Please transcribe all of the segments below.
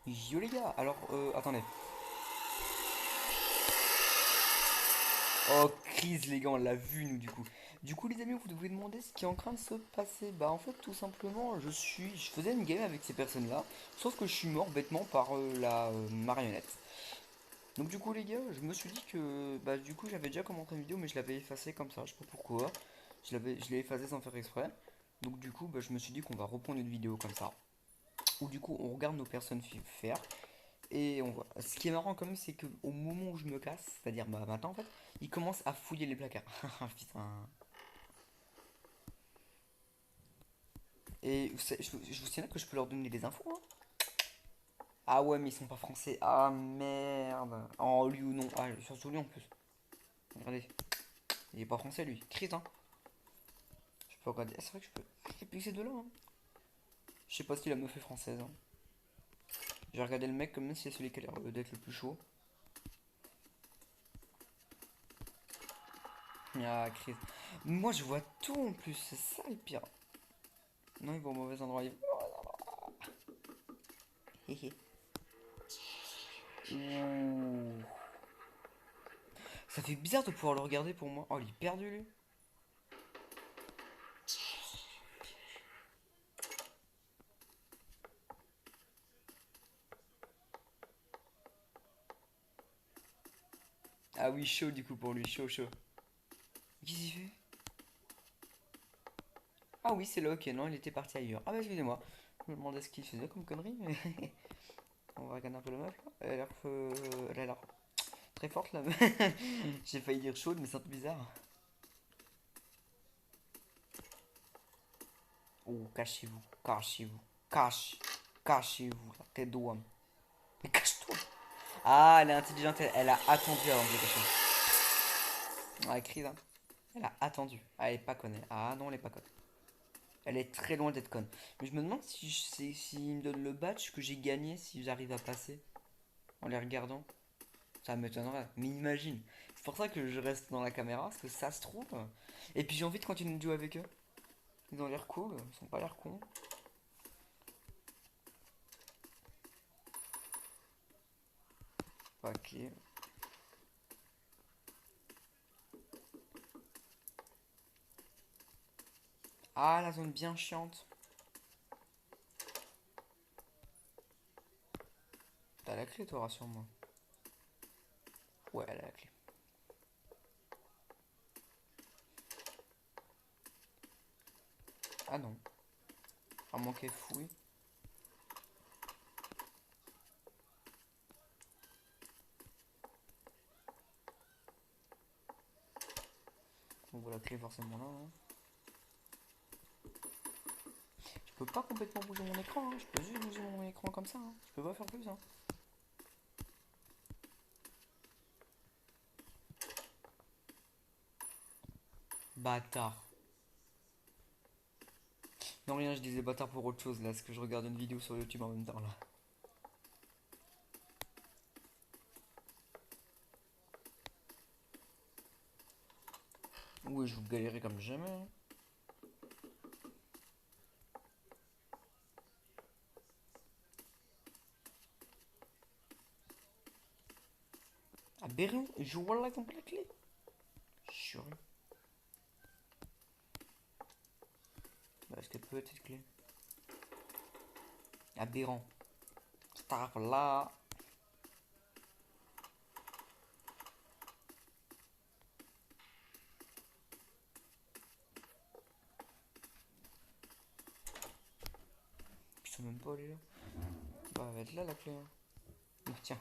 Yo les gars, alors attendez. Oh crise les gars, on l'a vu nous du coup. Du coup les amis, vous devez demander ce qui est en train de se passer. Bah en fait tout simplement, je faisais une game avec ces personnes-là, sauf que je suis mort bêtement par la marionnette. Donc du coup les gars, je me suis dit que bah du coup j'avais déjà commenté une vidéo mais je l'avais effacée comme ça, je sais pas pourquoi. Je l'ai effacée sans faire exprès. Donc du coup bah, je me suis dit qu'on va reprendre une vidéo comme ça. Où du coup on regarde nos personnes faire. Et on voit. Ce qui est marrant quand même, c'est que au moment où je me casse, c'est-à-dire bah, maintenant en fait, il commence à fouiller les placards. Putain. Et je vous signale que je peux leur donner des infos, hein. Ah ouais, mais ils sont pas français. Ah merde. Oh, lui ou non. Ah, surtout lui en plus. Regardez. Il est pas français lui. Crit, hein. Je peux regarder. Ah, c'est vrai que je peux. Je peux ces deux-là, hein. Je sais pas si la meuf est française, hein. J'ai regardé le mec comme même si c'est celui qui a l'air d'être le plus chaud. Ah, Chris. Moi, je vois tout en plus. C'est ça le pire. Non, il va au mauvais endroit. Hé Ouh. Ça fait bizarre de pouvoir le regarder pour moi. Oh, il est perdu lui. Ah oui, chaud du coup pour lui. Chaud, chaud. Qu'est-ce qu'il fait? Ah oui, c'est là, ok. Non, il était parti ailleurs. Ah bah, excusez-moi. Je me demandais ce qu'il faisait comme connerie, mais on va regarder un peu le meuf là. Elle a l'air très forte là. J'ai failli dire chaude, mais c'est un peu bizarre. Oh, cachez-vous, cachez-vous, cachez-vous, là, tes doigts. Mais cache-toi! Ah, elle est intelligente, elle a attendu avant de se cacher. Ah, crise, hein. Elle a attendu. Ah, elle est pas conne. Ah non, elle est pas conne. Elle est très loin d'être conne. Mais je me demande si s'il me donne le badge que j'ai gagné si j'arrive à passer en les regardant. Ça m'étonnerait. Mais imagine. C'est pour ça que je reste dans la caméra, parce que ça se trouve. Et puis j'ai envie de continuer de jouer avec eux. Ils ont l'air cool, ils sont pas l'air cons. Ok. Ah, la zone bien chiante. T'as la clé, toi, rassure-moi. Ouais, elle a la clé. Ah non. À moins qu'elle fouille. On voit la clé forcément là, hein. Je peux pas complètement bouger mon écran, hein. Je peux juste bouger mon écran comme ça, hein. Je peux pas faire plus, hein. Bâtard. Non, rien, je disais bâtard pour autre chose là, parce que je regarde une vidéo sur YouTube en même temps là. Oui, je vous galérer comme jamais, hein. Aberrant, je vois là qu'on la clé. Chiant. Bah, est-ce qu'elle peut être cette clé? Aberrant. Star là. Ils sont même pas allés là. Bah, elle va être là la clé, hein. Oh, tiens,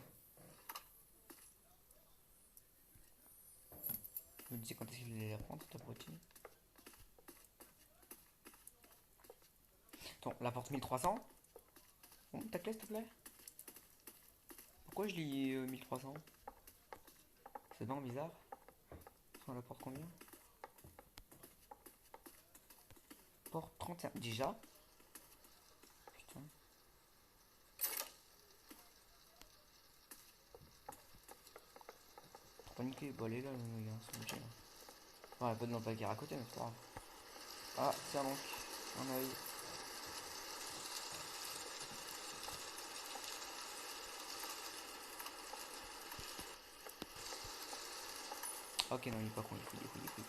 je me disais quand est-ce qu'il allait la prendre, cette abruti. Attends, la porte 1300. Bon, ta clé s'il te plaît. Pourquoi je lis 1300? C'est vraiment bizarre. On la porte combien? Porte 31. Déjà? Putain. Faut paniquer. Bon, elle est là, il y a un sandwich là. Enfin, elle peut dans le placard à côté, mais c'est pas grave. Ah, tiens donc. Un oeil. Ok, non, il est pas con, il est cool, il est cool, il est cool.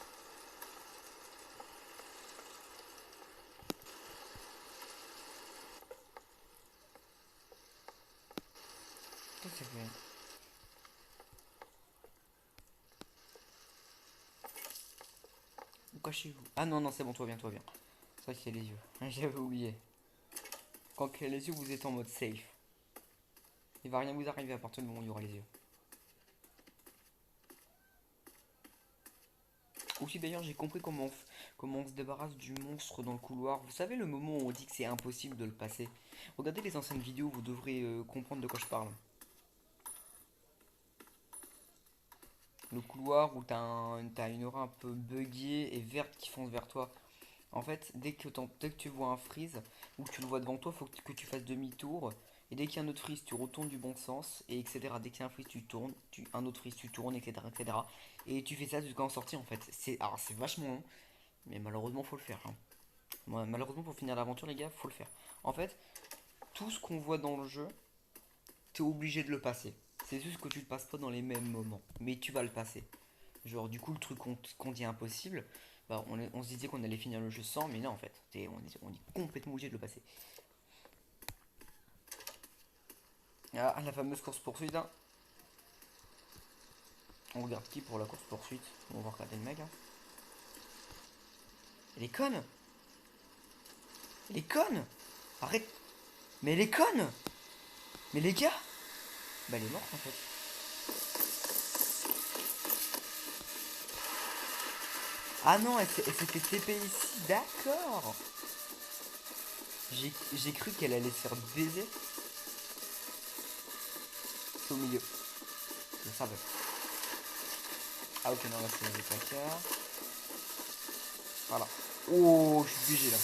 Qu'est-ce que ça fait? Où cachez-vous? Ah non, non, c'est bon, toi bien, toi bien. C'est vrai qu'il y a les yeux. J'avais oublié. Quand il y a les yeux, vous êtes en mode safe. Il va rien vous arriver à partir du moment où il y aura les yeux. Aussi d'ailleurs j'ai compris comment on se débarrasse du monstre dans le couloir. Vous savez le moment où on dit que c'est impossible de le passer. Regardez les anciennes vidéos, vous devrez comprendre de quoi je parle. Le couloir où t'as une aura un peu buggée et verte qui fonce vers toi. En fait, dès que tu vois un freeze ou que tu le vois devant toi, faut que tu fasses demi-tour. Et dès qu'il y a un autre freeze, tu retournes du bon sens, et etc. Dès qu'il y a un freeze, tu tournes, un autre freeze, tu tournes, etc., etc. Et tu fais ça jusqu'à en sortir en fait. Alors c'est vachement long, mais malheureusement faut le faire, hein. Malheureusement pour finir l'aventure les gars, faut le faire. En fait, tout ce qu'on voit dans le jeu, t'es obligé de le passer. C'est juste que tu le passes pas dans les mêmes moments, mais tu vas le passer. Genre du coup le truc qu'on dit impossible, bah, on se disait qu'on allait finir le jeu sans, mais non en fait, on est complètement obligé de le passer. Ah, la fameuse course poursuite, hein. On regarde qui pour la course poursuite? On va regarder le mec, hein. Elle est conne. Elle est conne. Arrête. Mais elle est conne. Mais les gars. Bah elle est morte en fait. Ah non, elle s'était TP ici, d'accord. J'ai cru qu'elle allait se faire baiser. C'est au milieu. Je savais. Ah ok, non, là c'est les placards. Voilà. Oh, je suis obligé là.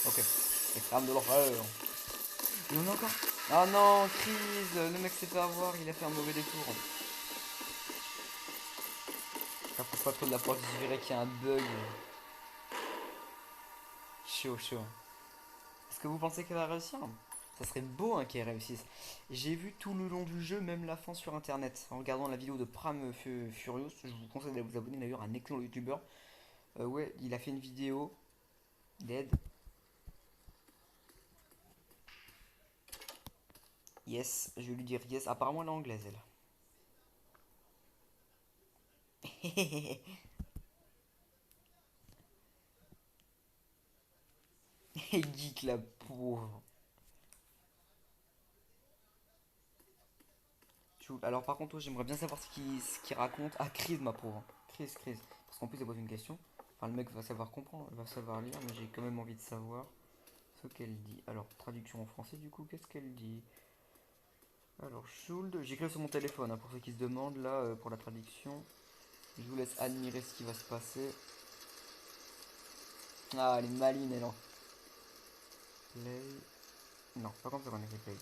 Ok. Les flammes de l'horreur. Il y en a encore. Ah non, crise. Le mec s'est fait avoir, il a fait un mauvais détour. J'approche pas trop de la porte, je verrai qu'il y a un bug. Chaud, chaud. Est-ce que vous pensez qu'elle va réussir? Ça serait beau hein, qu'elle réussisse. J'ai vu tout le long du jeu, même la fin sur internet. En regardant la vidéo de Pram Furious, je vous conseille d'aller vous abonner d'ailleurs à un excellent youtubeur. Ouais, il a fait une vidéo d'aide. Yes, je vais lui dire yes. Apparemment elle est anglaise elle. Et geek la pauvre. Alors par contre, j'aimerais bien savoir ce qu'il raconte. Ah, Chris, ma pauvre. Chris, Chris. Parce qu'en plus, elle pose une question. Enfin, le mec va savoir comprendre, va savoir lire, mais j'ai quand même envie de savoir ce qu'elle dit. Alors, traduction en français, du coup, qu'est-ce qu'elle dit? Alors, Schuld, j'écris sur mon téléphone, hein, pour ceux qui se demandent, là, pour la traduction. Je vous laisse admirer ce qui va se passer. Ah, elle est maline, elle en play. Non, pas comme ça qu'on a fait play.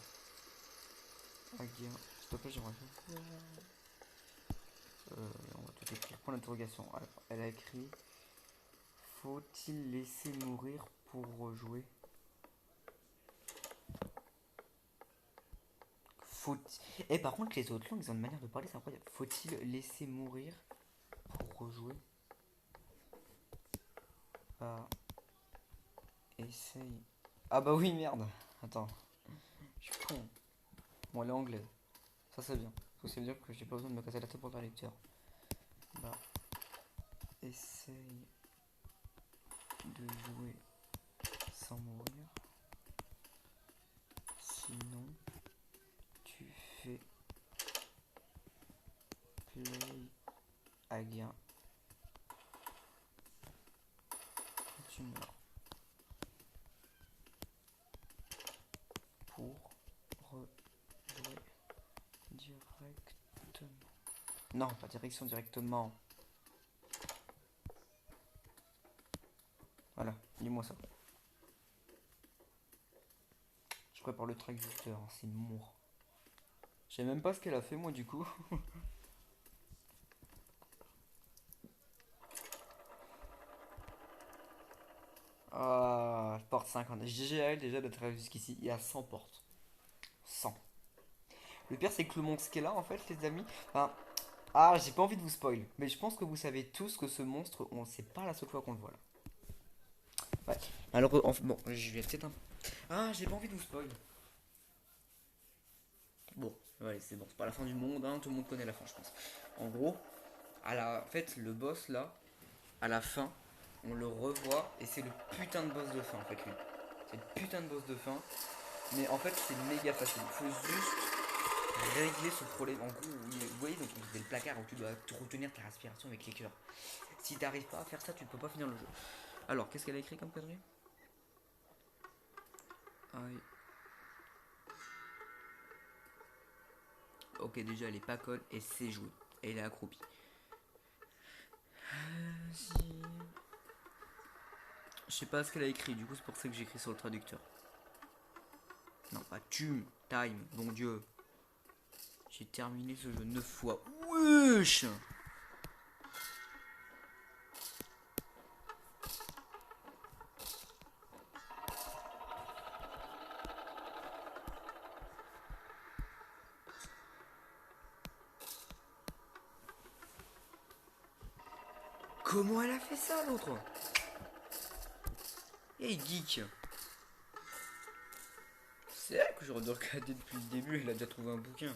Again. S'il te plaît, j'aimerais bien. On va tout écrire. Point d'interrogation. Alors, elle a écrit: faut-il laisser mourir pour rejouer? Faut. Et par contre, les autres langues, ils ont une manière de parler, c'est incroyable. Faut-il laisser mourir pour rejouer? Ah, essaye. Ah bah oui, merde. Attends, je suis con. Bon, elle est anglaise. Ça, c'est bien. Ça veut dire que j'ai pas besoin de me casser la tête pour le lecteur. Bah, essaye de jouer sans mourir. Sinon, tu fais play again. Tu meurs pour rejouer directement. Non, pas direction, directement. Voilà, dis-moi ça. Je prépare le traducteur, hein, c'est mort. Je sais même pas ce qu'elle a fait moi du coup. Ah, porte 50. GG à elle déjà d'être arrivé jusqu'ici. Il y a 100 portes. 100. Le pire c'est que le monstre qu'elle a en fait les amis. Enfin, Ah, j'ai pas envie de vous spoil, mais je pense que vous savez tous que ce monstre, on sait pas la seule fois qu'on le voit là. Ouais. Alors, bon, je vais peut-être un. Ah, j'ai pas envie de vous spoil. Bon, ouais, c'est bon, c'est pas la fin du monde, hein, tout le monde connaît la fin, je pense. En gros, en fait, le boss là, à la fin, on le revoit et c'est le putain de boss de fin en fait, lui. C'est le putain de boss de fin, mais en fait, c'est méga facile. Il faut juste régler ce problème. En gros, vous voyez, donc c'est le placard où tu dois retenir ta respiration avec les cœurs. Si t'arrives pas à faire ça, tu ne peux pas finir le jeu. Alors, qu'est-ce qu'elle a écrit comme connerie? Ah oui. Ok, déjà, elle est pas conne et c'est joué. Elle est accroupie. Si. Je sais pas ce qu'elle a écrit, du coup, c'est pour ça que j'ai écrit sur le traducteur. Non, pas tu, time, bon Dieu. J'ai terminé ce jeu 9 fois. Wesh! Comment elle a fait ça, l'autre? Hey, geek! C'est elle que j'aurais dû regarder depuis le début, elle a déjà trouvé un bouquin.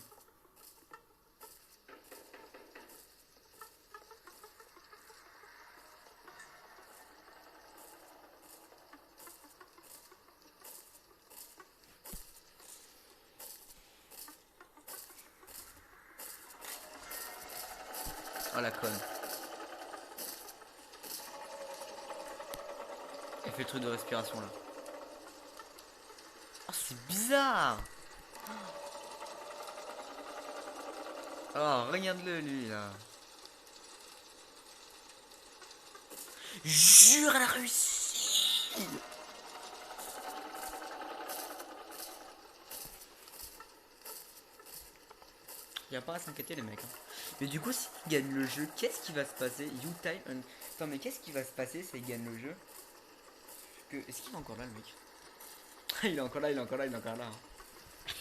Oh la conne. Elle fait le truc de respiration là. Oh, c'est bizarre! Oh, regarde-le lui là. Jure, elle a réussi! Y a pas à s'inquiéter les mecs. Hein. Mais du coup, s'il gagne le jeu, qu'est-ce qui va se passer? You time un... Attends, mais qu'est-ce qui va se passer s'il gagne le jeu? Est-ce qu'il est encore là le mec? Il est encore là, il est encore là, il est encore là.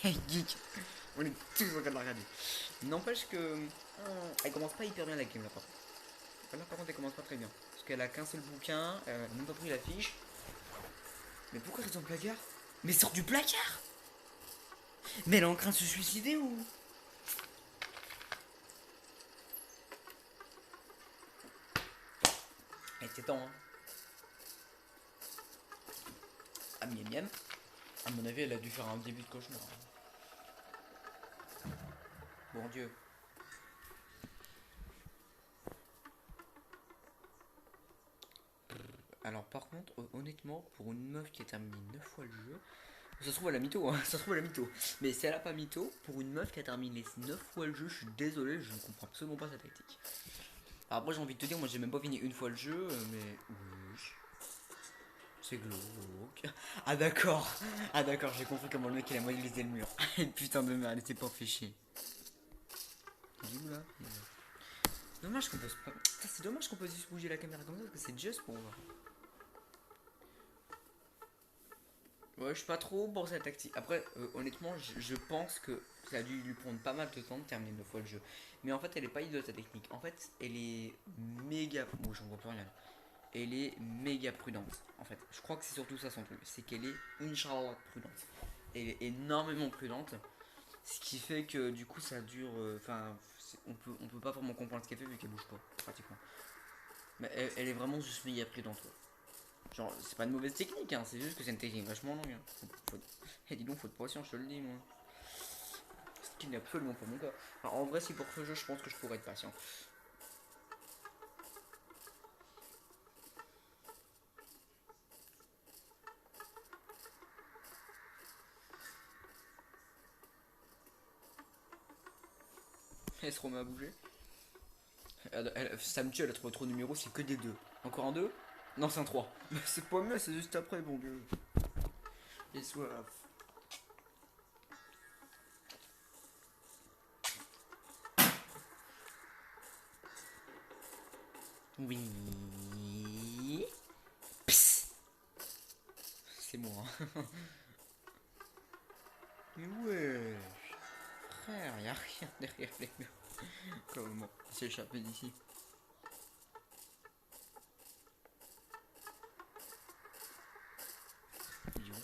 Hein. Geek! On est tous en train de la regarder. N'empêche que. Elle commence pas hyper bien la game là par contre. Là par contre elle commence pas très bien. Parce qu'elle a qu'un seul bouquin, elle a même pas pris la fiche. Mais pourquoi elle est dans le placard? Mais sort du placard! Mais elle est en train de se suicider ou? Eh, c'est temps hein. Ah miam miam. À mon avis elle a dû faire un début de cauchemar. Bon Dieu. Alors par contre, honnêtement, pour une meuf qui a terminé 9 fois le jeu, ça se trouve à la mytho, hein, ça se trouve à la mytho. Mais si elle a pas mytho, pour une meuf qui a terminé 9 fois le jeu, je suis désolé, je ne comprends absolument pas sa tactique. Alors après j'ai envie de te dire, moi j'ai même pas fini une fois le jeu, mais... C'est glauque. Ah d'accord, ah d'accord, j'ai compris comment le mec il a modélisé le mur. Putain de merde, elle était pas fait chier. Il est où là? Dommage qu'on peut pas... C'est dommage qu'on peut juste bouger la caméra comme ça, parce que c'est juste pour voir. Ouais, je suis pas trop pour cette tactique. Après, honnêtement, je pense que ça a dû lui prendre pas mal de temps de terminer 9 fois le jeu. Mais en fait, elle est pas idiote sa technique. En fait, elle est méga. Bon, j'en vois plus rien. Elle est méga prudente. En fait, je crois que c'est surtout ça son truc. C'est qu'elle est Inch'Allah prudente. Elle est énormément prudente. Ce qui fait que du coup, ça dure. Enfin, on peut pas vraiment comprendre ce qu'elle fait vu qu'elle bouge pas, pratiquement. Mais elle est vraiment juste méga prudente. Ouais. Genre, c'est pas une mauvaise technique, hein, c'est juste que c'est une technique vachement longue. Hein. Eh, dis donc, faut de pression, je te le dis, moi. Ce qui n'est absolument pas mon cas. Alors, en vrai, si pour ce jeu, je pense que je pourrais être patient. Elle se remet à bouger. Ça me tue, elle a trouvé trop de numéros, c'est que des 2. Encore un 2? Non, c'est un 3. Mais c'est pas mieux, c'est juste après, bon dieu. Et soit. Oui. Psst. C'est moi. Mais ouais. frère, y a rien derrière les murs. Comment s'échapper d'ici? Idiot.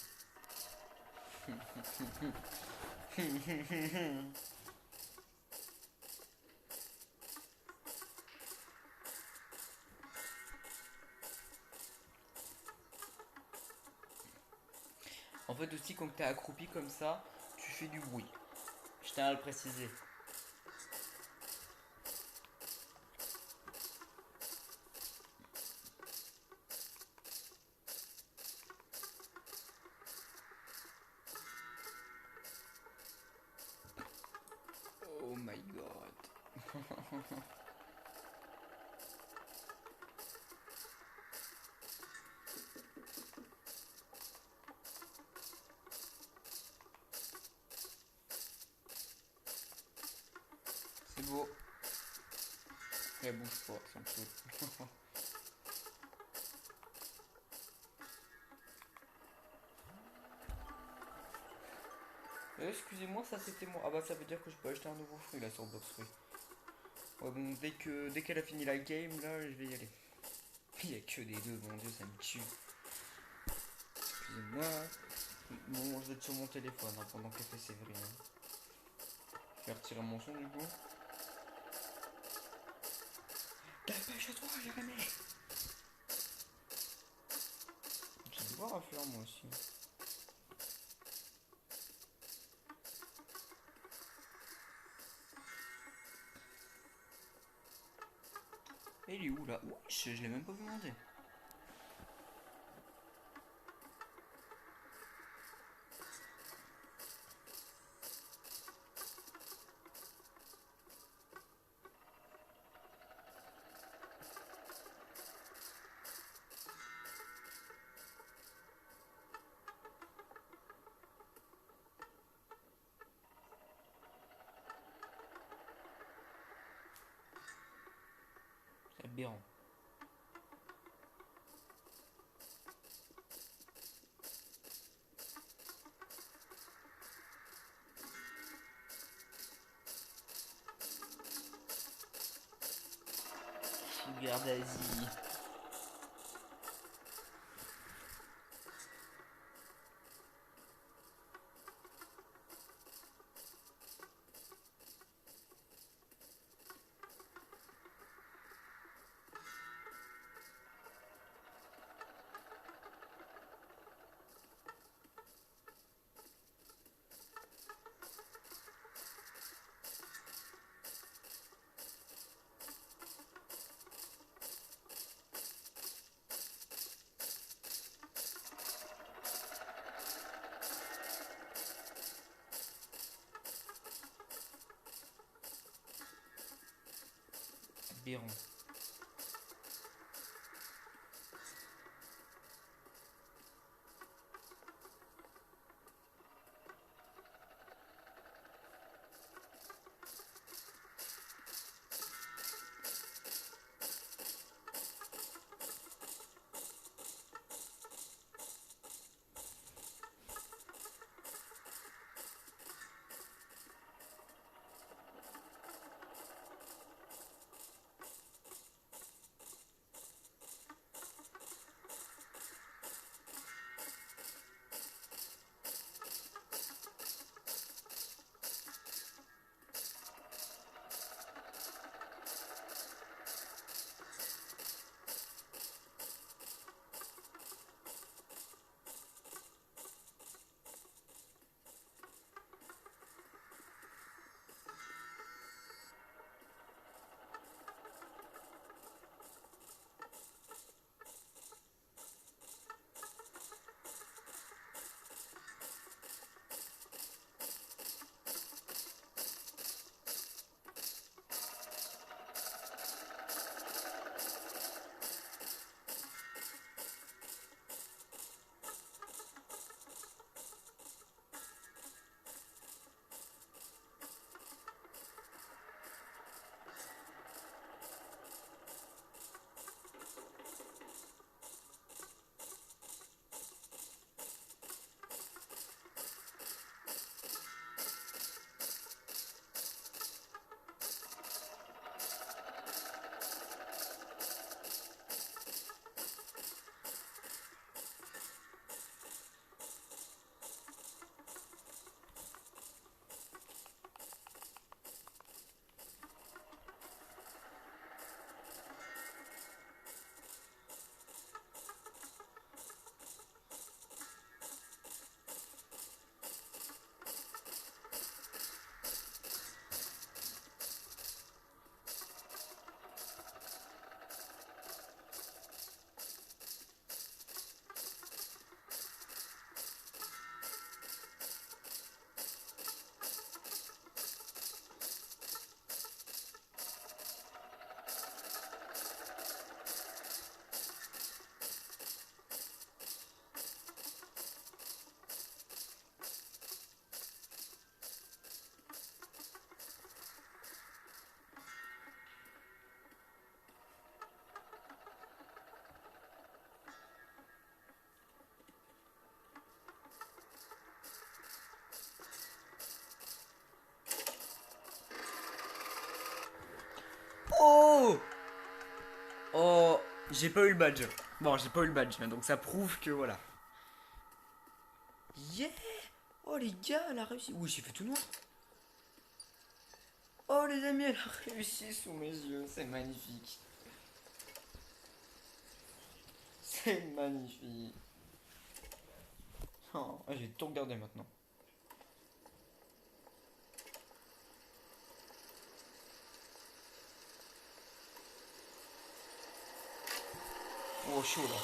En fait aussi quand t'es accroupi comme ça, tu fais du bruit. Je tiens à le préciser. Oh my god. C'est beau. Elle bouge pas, ça me saoule. Excusez-moi, ça c'était moi. Ah bah ça veut dire que je peux acheter un nouveau fruit là sur Box Fruit. Ouais bon, dès qu'elle a fini la game là, je vais y aller. Il y a que des deux, mon dieu, ça me tue. Excusez-moi. Bon, je vais être sur mon téléphone hein, pendant qu'elle fait Séverine. Je vais retirer mon son du coup. Dépêche-toi, Jérémy. J'ai devoir à faire moi aussi. Et il est où là? Ouh, je l'ai même pas vu monter. C'est aberrant. Sugar d'Asie. Aberrant. J'ai pas eu le badge. Bon, j'ai pas eu le badge, hein, donc ça prouve que voilà. Yeah! Oh les gars, elle a réussi. Oui, j'ai fait tout noir. Oh les amis, elle a réussi sous mes yeux. C'est magnifique. C'est magnifique. Oh, j'ai tout regardé maintenant. Oh, chaud là.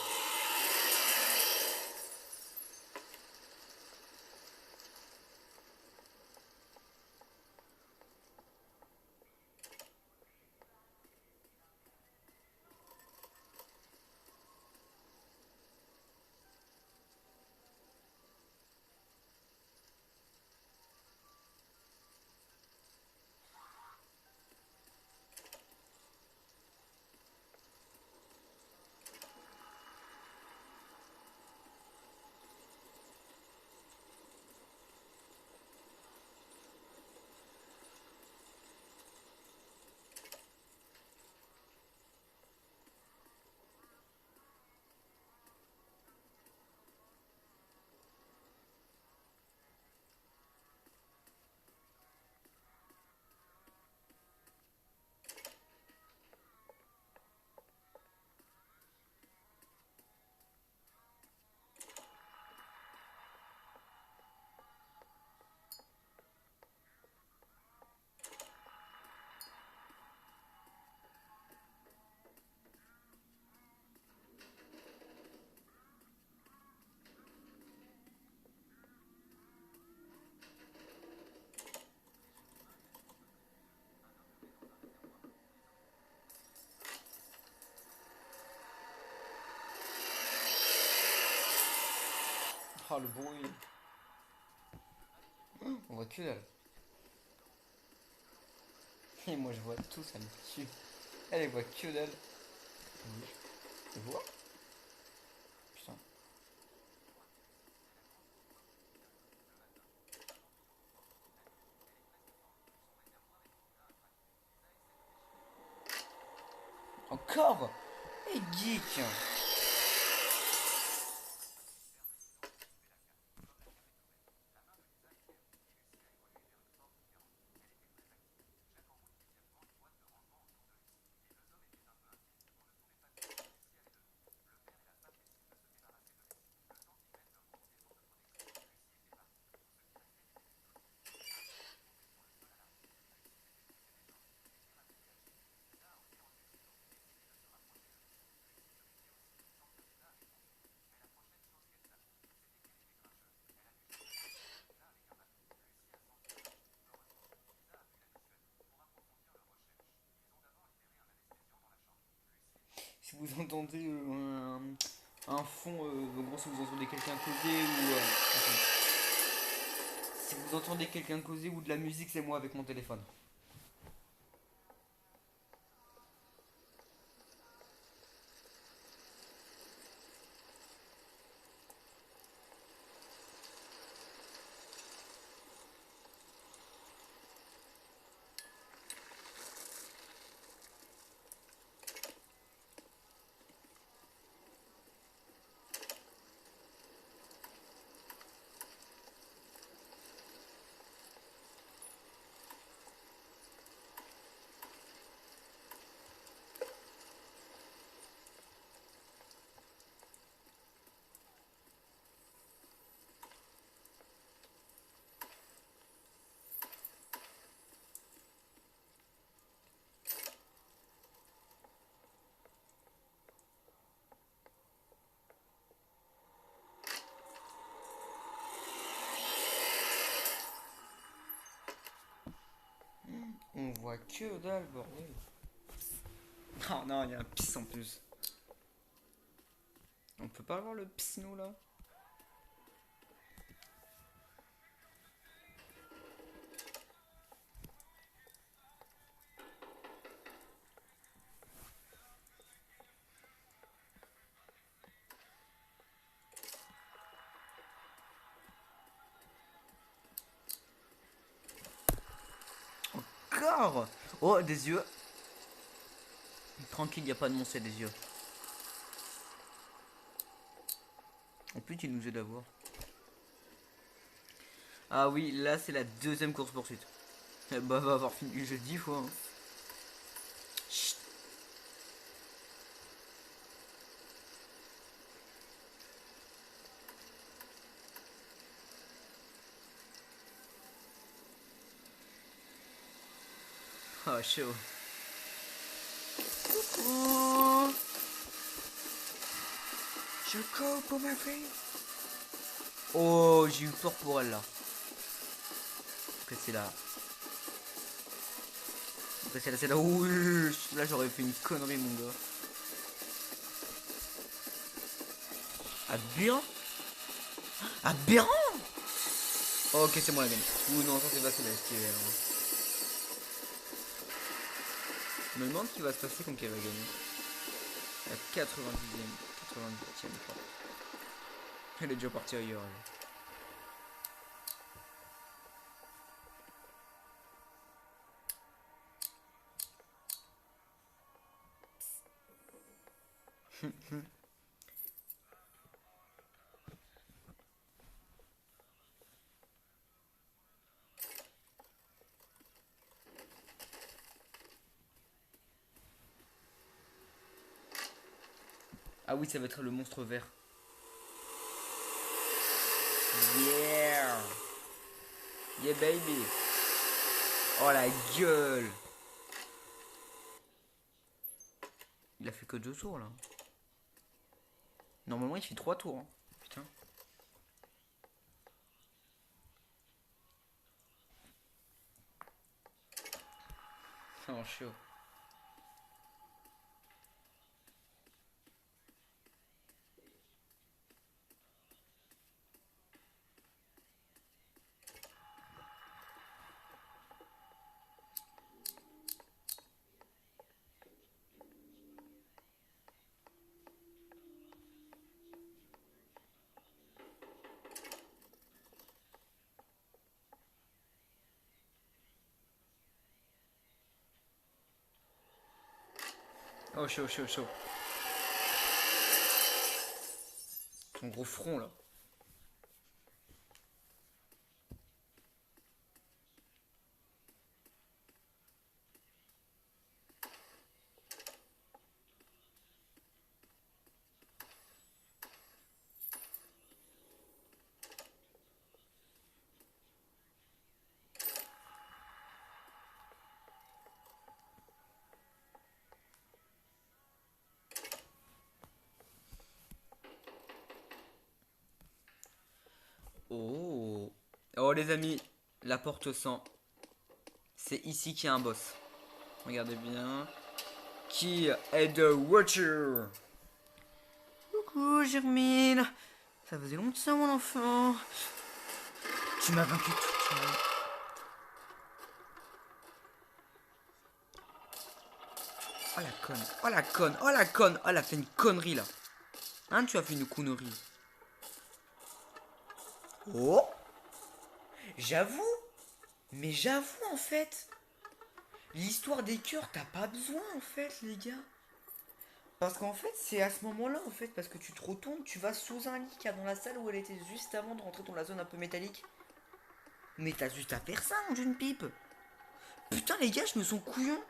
Oh le bruit. On voit que dalle. Et moi je vois tout, ça me tue. Elle voit que dalle. Oui. Tu vois? Putain. Encore? Et geek. Si vous entendez un fond, donc bon, si vous entendez quelqu'un causer ou... attends. Si vous entendez quelqu'un causer ou de la musique, c'est moi avec mon téléphone. On voit que dalle, bordel. Oh non, il y a un pisse en plus. On peut pas avoir le pissino là? Encore. Oh, des yeux. Tranquille, y a pas de monstre, des yeux. but il nous aide à voir. Ah oui, là c'est la deuxième course poursuite. Bah va avoir fini le jeu 10 fois. Hein. Chut. Oh chaud. Coucou. Je cours pour ma fille. Oh, j'ai eu peur pour elle là. Après c'est là. Après c'est là, c'est là. Oui, là j'aurais fait une connerie mon gars. Aberrant. Aberrant. Oh, ok, c'est moi la gagne. Ouh non, ça c'est facile à esquiver. Hein. Je me demande ce qui va se passer quand elle va gagner. La 90e, 97e fois. Elle est déjà partie ailleurs. Ah oui, ça va être le monstre vert. Yeah. Yeah baby. Oh la gueule. Il a fait que 2 tours là. Normalement il fait 3 tours. Hein. Putain. Oh chaud. Oh chaud, chaud, chaud. Son gros front là. Oh. Oh les amis, la porte 100. C'est ici qu'il y a un boss. Regardez bien. Qui est de Watcher. Coucou Germine. Ça faisait longtemps mon enfant. Tu m'as vaincu toute seule. Oh la conne. Oh la conne. Oh la conne. Oh elle a fait une connerie là. Hein, tu as fait une connerie. Oh. J'avoue. Mais j'avoue en fait. L'histoire des cœurs, t'as pas besoin en fait les gars. Parce qu'en fait, c'est à ce moment-là, en fait, parce que tu te retournes, tu vas sous un lit qui est dans la salle où elle était juste avant de rentrer dans la zone un peu métallique. Mais t'as juste à faire ça en d'une pipe. Putain, les gars, je me sens couillon.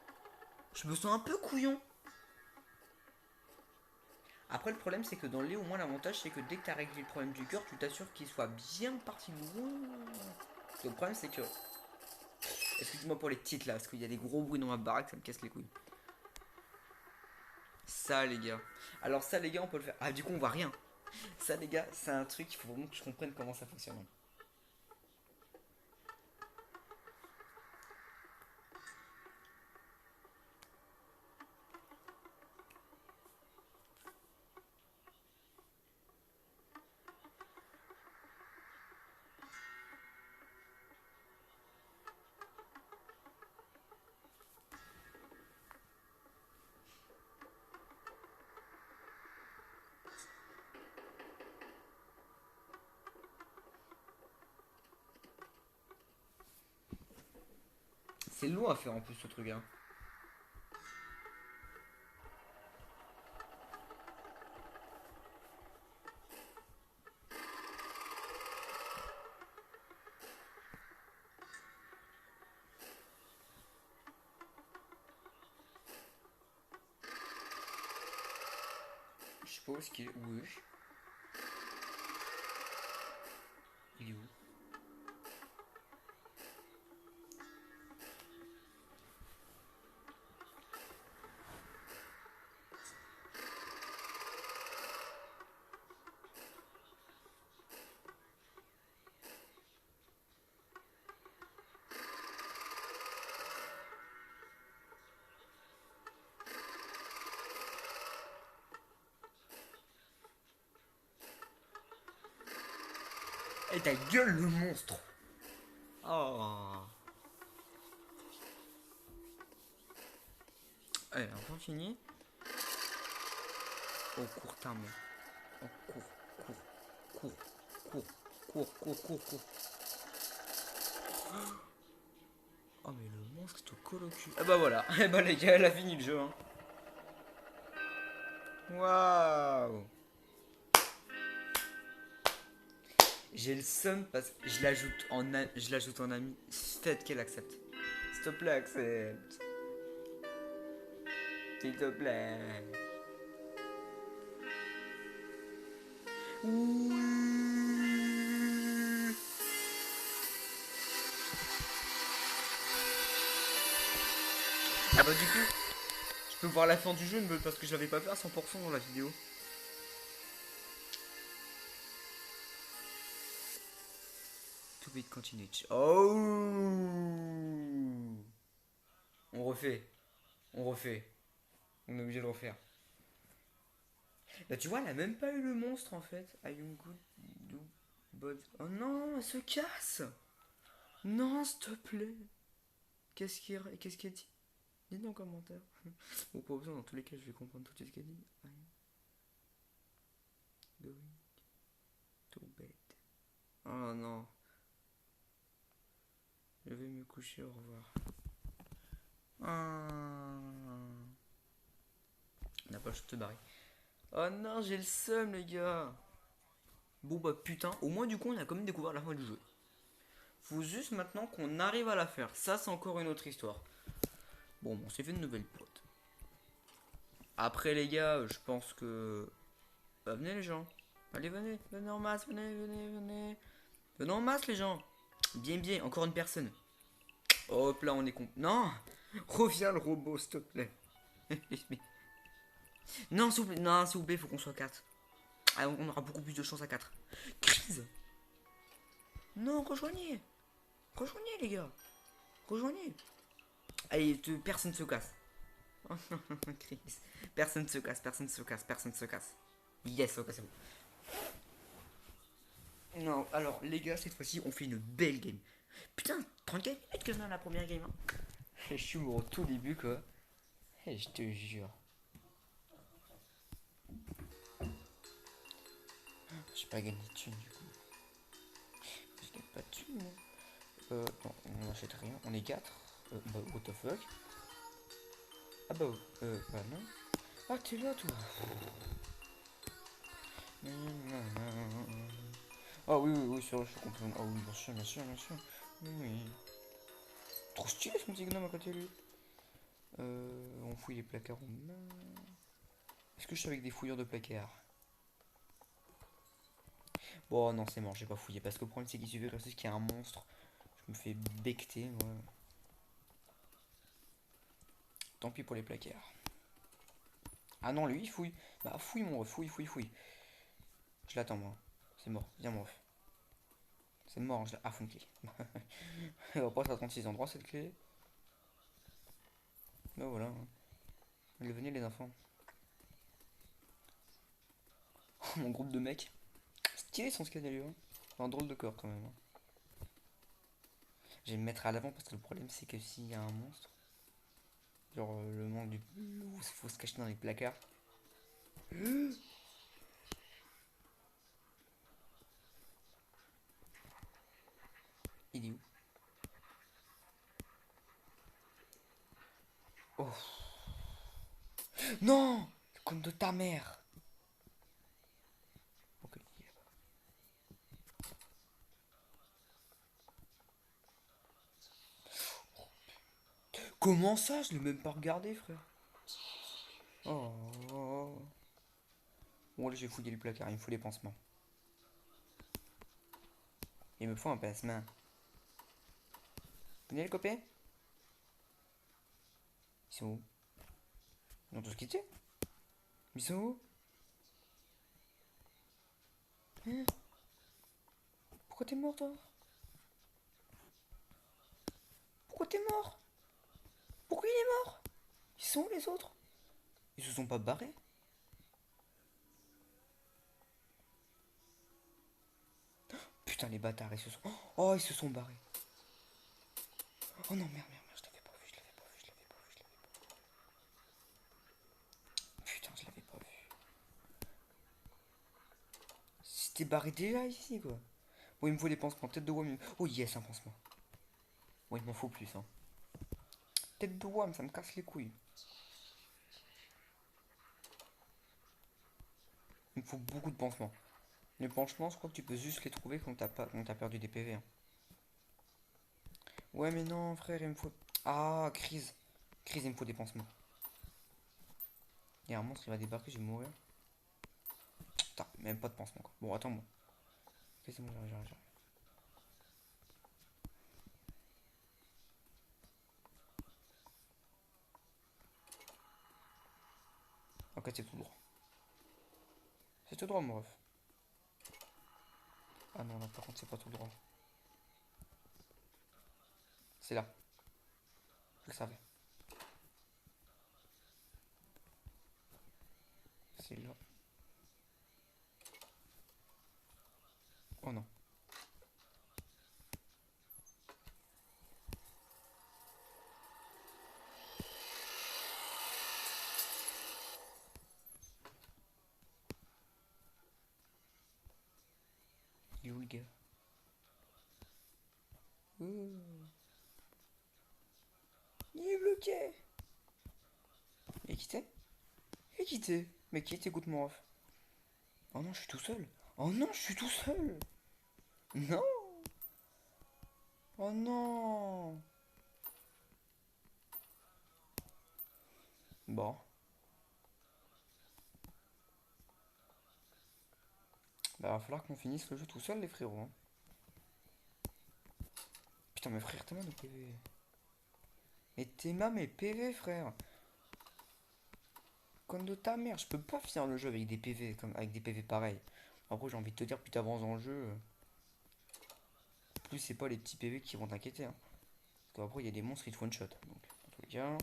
Je me sens un peu couillon. Après, le problème, c'est que dans le lait, au moins, l'avantage, c'est que dès que t'as réglé le problème du cœur, tu t'assures qu'il soit bien parti loin. Donc, le problème, c'est que. Excuse-moi pour les titres là, parce qu'il y a des gros bruits dans ma baraque, ça me casse les couilles. Ça, les gars. Alors, ça, les gars, on peut le faire. Ah, du coup, on voit rien. Ça, les gars, c'est un truc, il faut vraiment que je comprenne comment ça fonctionne. C'est long à faire en plus ce truc hein. Oh, est-ce qu'il est... Oui. Il est où? Eh, ta gueule, le monstre! Oh. Allez, on continue. Oh, cours ta mère. Oh, cours, cours, cours, cours, cours, cours, cours, cours. Oh, mais le monstre, il te colle au cul. Ah bah voilà. Eh bah les gars, elle a fini le jeu. Hein. Waouh. J'ai le seum parce que je l'ajoute en ami. Faites qu'elle accepte. S'il te plaît, accepte. S'il te plaît. Oui. Ah bah du coup, je peux voir la fin du jeu parce que je l'avais pas fait à 100% dans la vidéo. To be continued. Oh. On refait. On refait. On est obligé de refaire. Bah tu vois, elle a même pas eu le monstre en fait. I am good. Do, but... Oh non, elle se casse. Non, s'il te plaît. Qu'est-ce qu'elle dit? Dites dans le commentaire. Bon, pas besoin, dans tous les cas, je vais comprendre tout ce qu'elle dit. I'm going to bed. Oh non. Je vais me coucher, au revoir. Ah. On n'a pas le choix de te barrer. Oh non, j'ai le seum, les gars. Bon bah putain, au moins du coup, on a quand même découvert la fin du jeu. Faut juste maintenant qu'on arrive à la faire. Ça, c'est encore une autre histoire. Bon, on s'est fait une nouvelle pote. Après, les gars, je pense que... Bah, venez, les gens. Allez, venez. Venez en masse, venez, venez, venez. Venez en masse, les gens. Bien, bien. Encore une personne. Hop là, on est con... Non. Reviens, le robot, s'il te plaît. Non, s'il vous plaît. Non, s'il vous plaît, faut qu'on soit 4. Ah, on aura beaucoup plus de chance à 4. Crise. Non, rejoignez. Rejoignez, les gars. Rejoignez. Allez, personne se casse. Oh non, Chris. Personne se casse, personne se casse, personne se casse. Yes, ok, c'est bon. Non, alors les gars, cette fois-ci, on fait une belle game. Putain, 34 minutes que je viens à la première game. Hein. Je suis mort au tout début, quoi. Et je te jure. J'ai pas gagné de thunes, du coup. Je gagne pas de thunes, moi. Non, on n'achète rien. On est 4. Bah, what the fuck. Ah bah, bah non. Ah, t'es là, toi. Ah oui, oui, oui, c'est vrai, je suis complètement... Ah oui, bien sûr, bien sûr, bien sûr. Oui. Trop stylé son petit gnome à côté de lui. On fouille les placards. Est-ce que je suis avec des fouilleurs de placards? Bon, non, c'est mort, j'ai pas fouillé. Parce que le problème, c'est qu'il suffit de qu'il y a un monstre. Je me fais becter, ouais. Tant pis pour les placards. Ah non, lui, il fouille. Bah, fouille, mon ref, fouille, fouille, fouille. Je l'attends, moi. C'est mort, viens, mon ref. C'est mort, je l'ai. Ah, faut une clé. On va pas à 36 endroits cette clé. Bah voilà. Allez, venez, les enfants. Mon groupe de mecs. Stylé son scanner, hein. Un drôle de corps quand même. Hein. Je vais me mettre à l'avant parce que le problème c'est que s'il y a un monstre, genre le monde du. Faut se cacher dans les placards. Il est où? Oh. Non! Comme de ta mère! Ok, il est là-bas. Comment ça? Je l'ai même pas regardé, frère. Oh. Bon, là, j'ai fouillé le placard. Il me faut des pansements. Il me faut un pansement. Venez les copains? Ils sont où? Ils ont tous quitté? Ils sont où? Hein? Pourquoi t'es mort, toi? Pourquoi t'es mort? Pourquoi il est mort? Ils sont où les autres? Ils se sont pas barrés? Putain, les bâtards, ils se sont. Oh, ils se sont barrés. Oh non, merde, merde, merde, je l'avais pas vu, je l'avais pas vu, je l'avais pas vu, je l'avais pas vu. Putain, je l'avais pas vu. C'était barré déjà ici, quoi. Bon, il me faut des pansements. Tête de WAM. Oh, yes, un pansement. Bon, il m'en faut plus, hein. Tête de WAM, ça me casse les couilles. Il me faut beaucoup de pansements. Les pansements, je crois que tu peux juste les trouver quand t'as perdu des PV, hein. Ouais, mais non, frère, il me faut. Ah, crise. Crise, il me faut des pansements. Il y a un monstre qui va débarquer, je vais mourir. Putain, même pas de pansement, quoi. Bon, attends-moi. Ok, c'est bon, j'arrive. Ok, c'est tout droit. C'est tout droit, mon ref. Ah non, là, par contre, c'est pas tout droit. C'est là. Je le savais. C'est là. Oh non. Il est où le gars? Il est bloqué. Il est quitté? Il est quitté. Mais qui t'écoute mon ref? Oh non, je suis tout seul. Oh non, je suis tout seul. Non. Oh non. Bon. Bah, va falloir qu'on finisse le jeu tout seul, les frérots, hein. Putain, mais frère, t'es mal mes PV. Mais t'es mal mes PV, frère. Comme de ta mère, je peux pas finir le jeu avec des PV, comme avec des PV pareils. Après, j'ai envie de te dire, plus t'avances dans le jeu, plus c'est pas les petits PV qui vont t'inquiéter, hein. Parce qu'après, il y a des monstres qui te one shot. Donc, en tous les cas.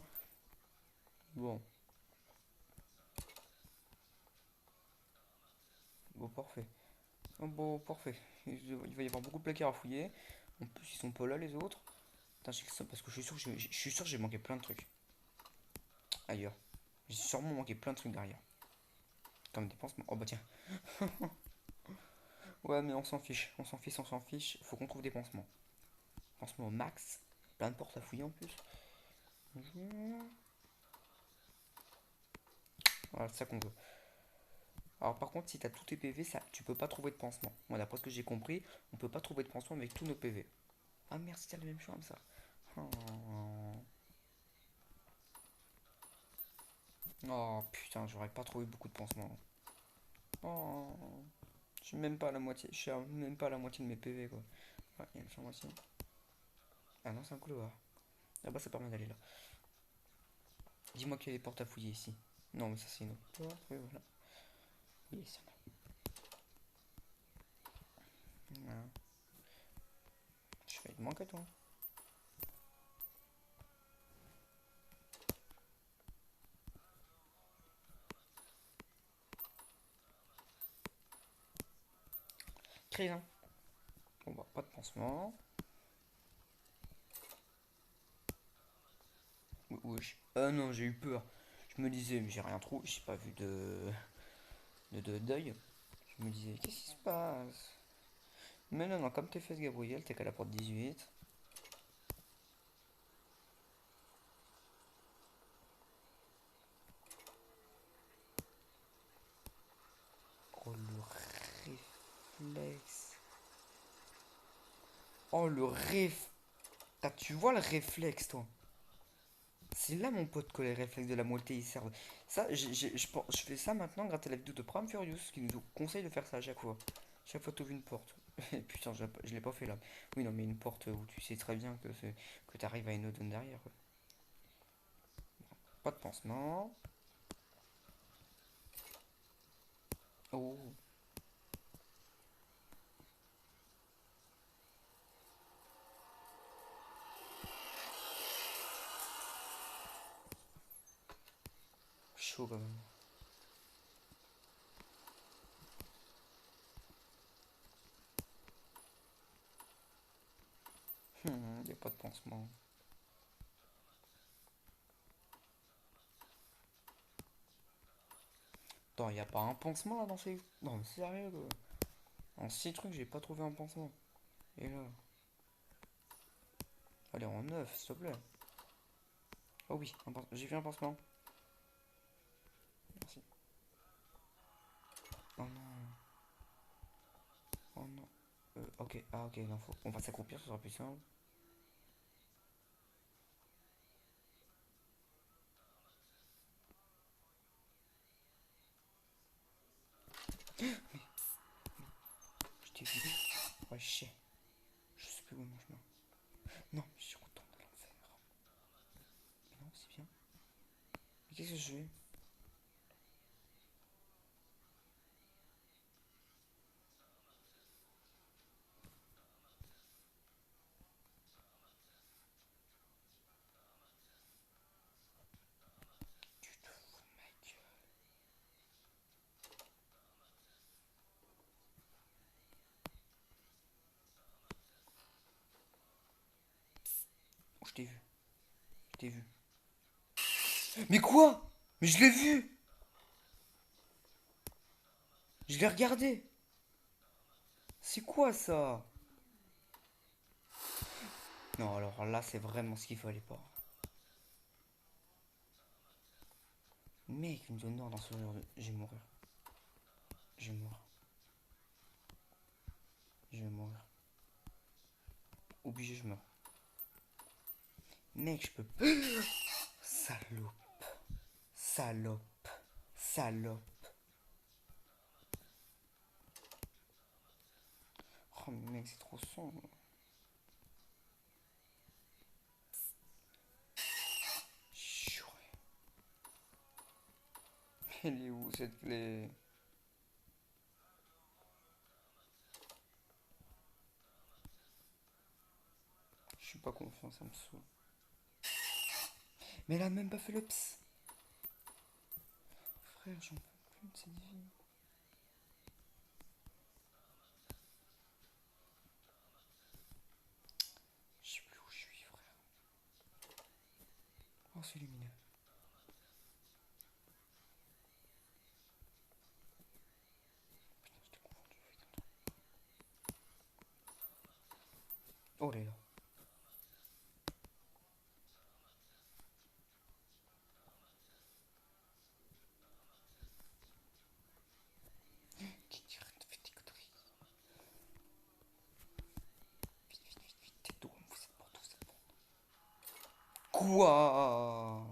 Bon. Bon, parfait. Oh, bon, parfait. Il va y avoir beaucoup de placards à fouiller. En plus, ils sont pas là, les autres. Putain, j'ai le seum parce que je suis sûr que j'ai manqué plein de trucs. Ailleurs. J'ai sûrement manqué plein de trucs derrière. Comme des pansements. Oh bah tiens. Ouais, mais on s'en fiche. On s'en fiche, on s'en fiche. Faut qu'on trouve des pansements. Pansements au max. Plein de portes à fouiller en plus. Voilà, c'est ça qu'on veut. Alors par contre, si t'as tous tes PV, ça, tu peux pas trouver de pansement. Moi, d'après ce que j'ai compris, on peut pas trouver de pansement avec tous nos PV. Ah merde, c'était la même chose ça. Oh. Oh, putain, j'aurais pas trouvé beaucoup de pansements. Oh. Je suis même pas à la moitié. Je suis même pas à la moitié de mes PV quoi. Ah, il y a une chambre ici. Ah non, c'est un couloir. Là-bas, ça permet d'aller là. Dis-moi qu'il y a des portes à fouiller ici. Non, mais ça, c'est une autre porte. Oui, voilà. Oui, c'est bon. Voilà. Je fais, il manque à toi. Crise, hein. Bon, bah, pas de pansement. Wesh. Ah non, j'ai eu peur. Je me disais, mais j'ai rien trouvé. J'ai pas vu de deuil. Je me disais, qu'est-ce qui se passe? Mais non, non, comme t'es fait, Gabriel, t'es qu'à la porte 18. Oh, le réflexe. Oh, le réf. Tu vois le réflexe, toi? C'est là, mon pote, que les réflexes de la moitié ils servent. Ça, je fais ça maintenant grâce à la vidéo de Prime Furious qui nous conseille de faire ça à chaque fois. Chaque fois que tu ouvres une porte. Putain, je l'ai pas fait là. Oui, non, mais une porte où tu sais très bien que tu arrives à une autre zone derrière. Quoi. Pas de pansement. Oh, chaud quand même. Y a pas de pansement. Attends, y a pas un pansement là dans ces. Non, mais sérieux, quoi. En 6 trucs, j'ai pas trouvé un pansement. Et là. Allez, en 9 s'il te plaît. Oh oui, j'ai vu un pansement. Merci. Oh non. Oh non. Ok, ah ok, non, on va s'accroupir, ce sera plus simple. Je t'ai vu. Ouais, je sais plus où est mon chemin. Non, je retourne à l'enfer. Mais non, c'est bien. Mais qu'est-ce que je fais? Tu te fous de ma gueule. Oh, je t'ai vu. Je t'ai vu. Mais quoi? Mais je l'ai vu! Je l'ai regardé! C'est quoi ça? Non, alors là, c'est vraiment ce qu'il fallait pas. Mec, une zone noire dans ce genre de. Je vais mourir. Je vais mourir. Je vais mourir. Obligé, je meurs. Mec, je peux. Salope. Salope. Salope. Oh, mais mec, c'est trop sombre. Chouette. Elle est où cette clé? Je suis pas confiant, ça me saoule. Mais elle a même pas fait le ps. Frère, j'en peux plus de cette vie. Je sais plus où je suis, frère. Oh, c'est lumineux. Putain, j'étais confondu avec un truc. Oh là là. Qui dirait de faire des conneries? Vite, vite, vite, vite. T'es d'où? Vous êtes pour tout ça. Quoi?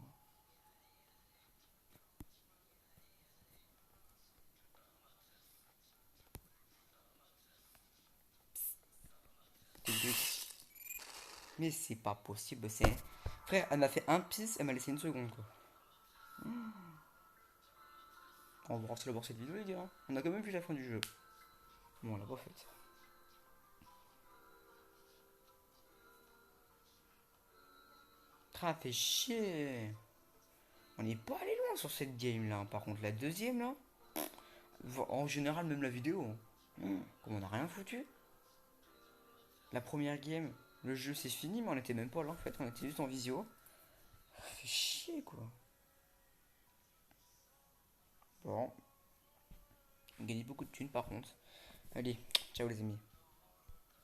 Mais c'est pas possible, c'est. Frère, elle m'a fait un pisse, elle m'a laissé une seconde, quoi. On va voir cette vidéo, les gars. On a quand même vu la fin du jeu. Bon, on l'a pas faite. Ah, fait chier. On n'est pas allé loin sur cette game là. Par contre, la deuxième là, en général, même la vidéo, hein. Comme on a rien foutu. La première game, le jeu c'est fini, mais on était même pas là en fait. On était juste en visio. Ça fait chier quoi. Bon, on gagne beaucoup de thunes par contre. Allez, ciao les amis.